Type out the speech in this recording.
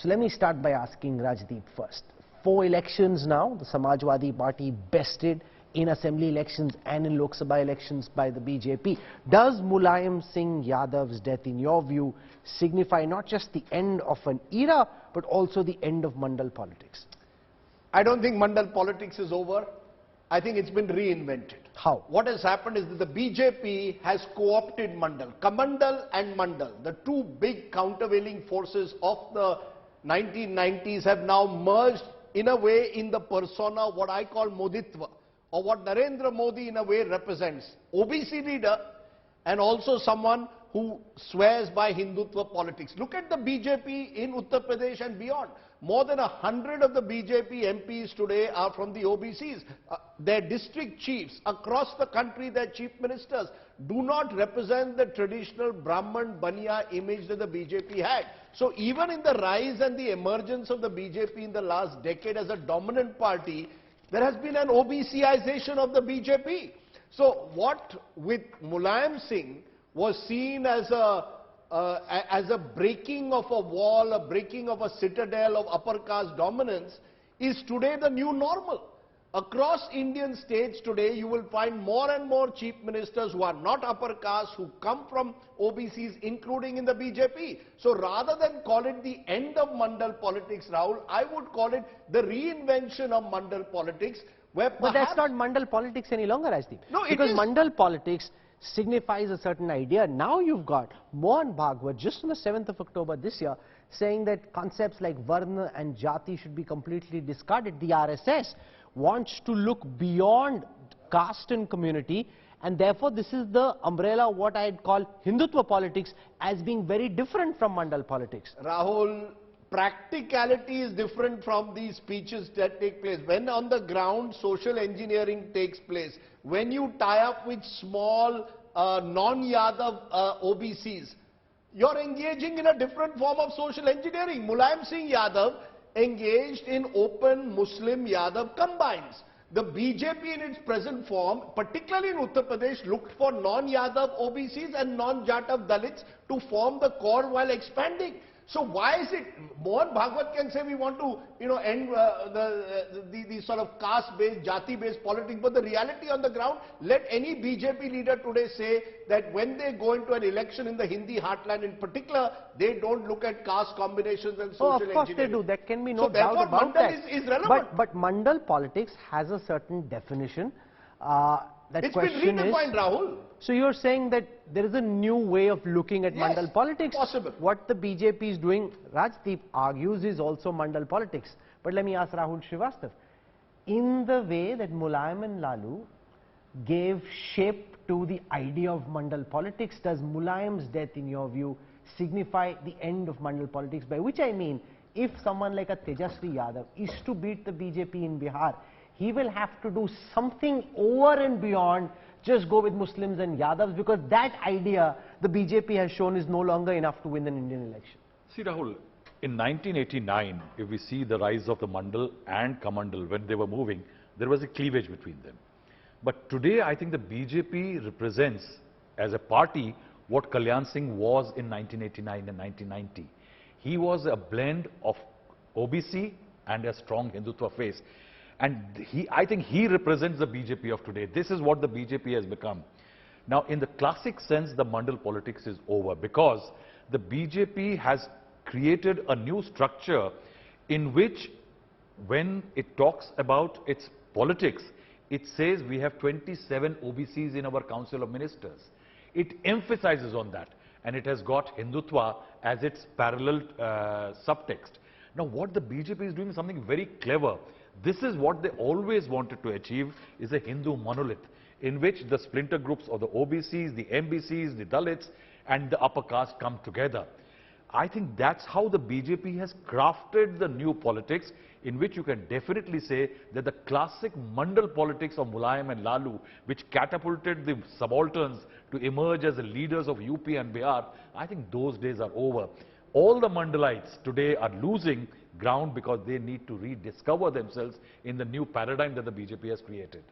So let me start by asking Rajdeep first. 4 elections now, the Samajwadi party bested in assembly elections and in Lok Sabha elections by the BJP. Does Mulayam Singh Yadav's death, in your view, signify not just the end of an era, but also the end of Mandal politics? I don't think Mandal politics is over. I think it's been reinvented. How? What has happened is that the BJP has co-opted Mandal. Kamandal and Mandal, the two big countervailing forces of the 1990s, have now merged in a way in the persona what I call Moditva, or what Narendra Modi in a way represents. OBC leader and also someone who swears by Hindutva politics. Look at the BJP in Uttar Pradesh and beyond. More than 100 of the BJP MPs today are from the OBCs. Their district chiefs across the country, their chief ministers, do not represent the traditional Brahman Baniya image that the BJP had. So even in the rise and the emergence of the BJP in the last decade as a dominant party, there has been an OBCization of the BJP. So what with Mulayam Singh was seen as a breaking of a wall, a breaking of a citadel of upper caste dominance, is today the new normal. Across Indian states today, you will find more and more chief ministers who are not upper caste, who come from OBCs, including in the BJP. So rather than call it the end of Mandal politics, Rahul, I would call it the reinvention of Mandal politics, where perhaps... But that's not Mandal politics any longer, Rajdeep. No, it because is. Mandal politics signifies a certain idea. Now you've got Mohan Bhagwat, just on the 7th of October this year, saying that concepts like Varna and Jati should be completely discarded. The RSS wants to look beyond caste and community, and therefore this is the umbrella of what I'd call Hindutva politics as being very different from Mandal politics. Rahul, practicality is different from these speeches that take place. When on the ground social engineering takes place, when you tie up with small non-Yadav OBCs, you're engaging in a different form of social engineering. Mulayam Singh Yadav engaged in open Muslim Yadav combines. The BJP in its present form, particularly in Uttar Pradesh, looked for non-Yadav OBCs and non-Jatav Dalits to form the core while expanding. So why is it Mohan Bhagwat can say we want to, end the sort of caste-based, jati-based politics, but the reality on the ground, let any BJP leader today say that when they go into an election in the Hindi heartland in particular, they don't look at caste combinations and social engineering. Of course they do. There can be no so doubt about that. Mandal is relevant. But Mandal politics has a certain definition. It's been redefined, Rahul. So you're saying that there is a new way of looking at Mandal politics. Possible. What the BJP is doing, Rajdeep argues, is also Mandal politics. But let me ask Rahul Srivastav. In the way that Mulayam and Lalu gave shape to the idea of Mandal politics, does Mulayam's death, in your view, signify the end of Mandal politics? By which I mean, if someone like a Tejasvi Yadav is to beat the BJP in Bihar, he will have to do something over and beyond just go with Muslims and Yadavs, because that idea the BJP has shown is no longer enough to win an Indian election. See, Rahul, in 1989, if we see the rise of the Mandal and Kamandal, when they were moving, there was a cleavage between them. But today, I think the BJP represents, as a party, what Kalyan Singh was in 1989 and 1990. He was a blend of OBC and a strong Hindutva face. And I think he represents the BJP of today. This is what the BJP has become. Now, in the classic sense, the Mandal politics is over, because the BJP has created a new structure in which, when it talks about its politics, it says we have 27 OBCs in our Council of Ministers. It emphasizes on that, and it has got Hindutva as its parallel subtext. Now, what the BJP is doing is something very clever. This is what they always wanted to achieve, is a Hindu monolith, in which the splinter groups of the OBCs, the MBCs, the Dalits and the upper caste come together. I think that's how the BJP has crafted the new politics, in which you can definitely say that the classic Mandal politics of Mulayam and Lalu, which catapulted the subalterns to emerge as the leaders of UP and Bihar, I think those days are over. All the Mandalites today are losing ground because they need to rediscover themselves in the new paradigm that the BJP has created.